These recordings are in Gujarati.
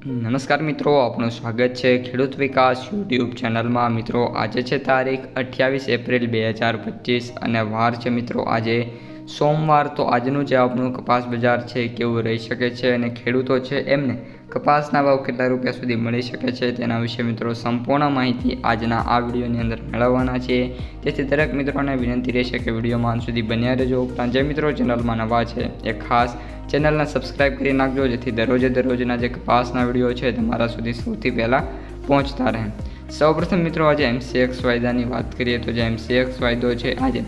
નમસ્કાર મિત્રો, આપનું સ્વાગત છે ખેડૂત વિકાસ યુટ્યુબ ચેનલમાં। મિત્રો આજે છે તારીખ 28 એપ્રિલ 2025 અને વાર છે મિત્રો આજે સોમવાર। તો આજનું જે આપણું કપાસ બજાર છે કેવું રહી શકે છે અને ખેડૂતો છે એમને કપાસના ભાવ કેટલા રૂપિયા સુધી મળી શકે છે તેના વિશે મિત્રો સંપૂર્ણ માહિતી આજના આ વિડીયોની અંદર મેળવવાના છે। તેથી દરેક મિત્રોને વિનંતી રહેશે કે વિડીયોમાં અંત સુધી બન્યા રહેજો। ઉપરાંત જે મિત્રો ચેનલમાં નવા છે એ ખાસ ચેનલને સબસ્ક્રાઈબ કરી નાખજો, જેથી દરરોજના જે કપાસના વિડીયો છે તમારા સુધી સૌથી પહેલાં પહોંચતા રહે। સૌપ્રથમ મિત્રો આજે MCX વાયદાની વાત કરીએ તો જે MCX વાયદો છે આજે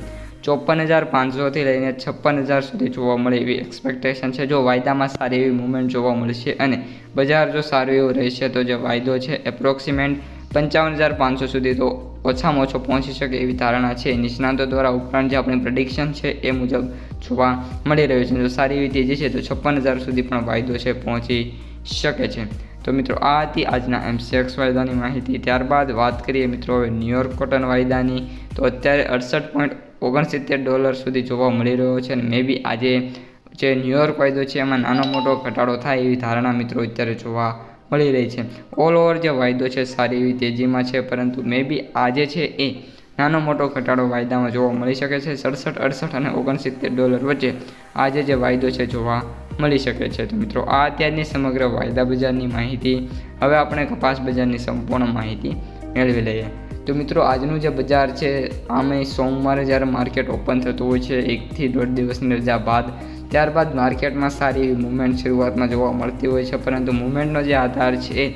54,500થી લઈને 56,000 સુધી જોવા મળે એવી એક્સપેક્ટેશન છે। જો વાયદામાં સારી એવી મૂવમેન્ટ જોવા મળશે અને બજાર જો સારું એવું રહેશે તો જે વાયદો છે એપ્રોક્સિમેટ 55,500 સુધી તો ઓછામાં ઓછો પહોંચી શકે એવી ધારણા છે નિષ્ણાતો દ્વારા। ઉપરાંત જે આપણી પ્રેડિક્શન છે એ મુજબ જોવા મળી રહ્યું છે। જો સારી એવી તેજી છે તો 56,000 સુધી પણ વાયદો છે પહોંચી શકે છે। તો મિત્રો આ હતી આજના MCX વાયદાની માહિતી। ત્યારબાદ વાત કરીએ મિત્રો હવે ન્યુયોર્ક કોટન વાયદાની, તો અત્યારે $68.69 સુધી જોવા મળી રહ્યો છે અને મે બી આજે જે ન્યુયોર્ક વાયદો છે એમાં નાનો મોટો ઘટાડો થાય એવી ધારણા મિત્રો અત્યારે જોવા મળી રહી છે। ઓલ ઓવર જે વાયદો છે સારી એવી તેજીમાં છે, પરંતુ મે બી આજે છે એ નાનો મોટો ઘટાડો વાયદામાં જોવા મળી શકે છે। 67, 68 અને $69 વચ્ચે આજે જે વાયદો છે જોવા મળી શકે છે। તો મિત્રો આ અત્યારની સમગ્ર વાયદા બજારની માહિતી। હવે આપણે કપાસ બજારની સંપૂર્ણ માહિતી મેળવી લઈએ। તો મિત્રો આજનું જે બજાર છે આમે સોમવારે જ્યારે માર્કેટ ઓપન થતું હોય છે 1 થી 1.5 દિવસની રજા બાદ, ત્યારબાદ માર્કેટમાં સારી એવી મૂવમેન્ટ શરૂઆતમાં જોવા મળતી હોય છે, પરંતુ મૂવમેન્ટનો જે આધાર છે એ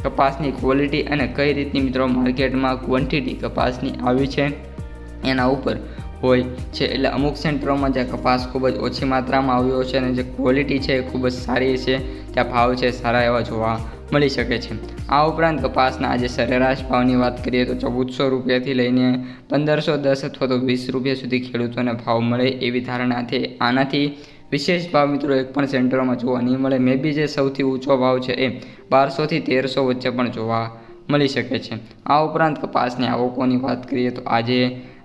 કપાસની ક્વોલિટી અને કઈ રીતની મિત્રો માર્કેટમાં ક્વોન્ટિટી કપાસની આવી છે એના ઉપર હોય છે। એટલે અમુક સેન્ટરોમાં જે કપાસ ખૂબ જ ઓછી માત્રામાં આવ્યો છે અને જે ક્વોલિટી છે એ ખૂબ જ સારી છે, ત્યાં ભાવ છે સારા એવા જોવા મળી શકે છે। આ ઉપરાંત કપાસના આજે સરેરાશ ભાવની વાત કરીએ તો 1400 રૂપિયાથી લઈને 1510 અથવા તો 20 રૂપિયા સુધી ખેડૂતોને ભાવ મળે એવી ધારણાથી આનાથી વિશેષ ભાવ મિત્રો એક પણ સેન્ટરોમાં જોવા નહીં મળે। મે બી જે સૌથી ઊંચો ભાવ છે એ 1200 થી 1300 વચ્ચે પણ જોવા મળી શકે છે। આ ઉપરાંત કપાસની આવકોની વાત કરીએ તો આજે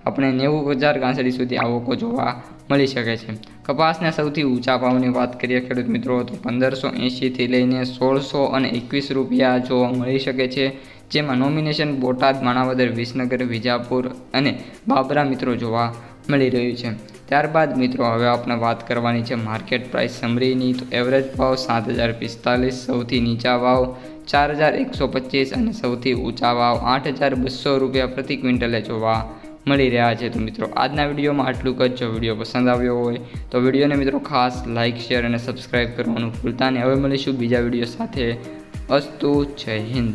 આપણે 90,000 ગાંસડી સુધી આવકો જોવા મળી શકે છે। કપાસના સૌથી ઊંચા ભાવની વાત કરીએ ખેડૂત મિત્રો તો 1580થી લઈને 1600 અને 21 રૂપિયા જોવા મળી શકે છે, જેમાં નોમિનેશન બોટાદ, માણાવદર, વિસનગર, વિજાપુર અને બાબરા મિત્રો જોવા મળી રહ્યું છે। ત્યારબાદ મિત્રો હવે આપણે વાત કરવાની છે માર્કેટ પ્રાઇસ સમરીની, તો એવરેજ ભાવ 7,045, સૌથી નીચા ભાવ 4,125 અને સૌથી ઊંચા ભાવ 8,200 રૂપિયા પ્રતિ ક્વિન્ટલે જોવા મળી રહ્યા છે। તો મિત્રો આજના વિડીયોમાં આટલું જ। જો વિડીયો પસંદ આવ્યો હોય તો વિડીયોને મિત્રો ખાસ લાઇક, શેર અને સબસ્ક્રાઈબ કરવાનું ભૂલતા નહીં। હવે મળીશું બીજા વિડીયો સાથે। અસ્તુ, જય હિન્દ।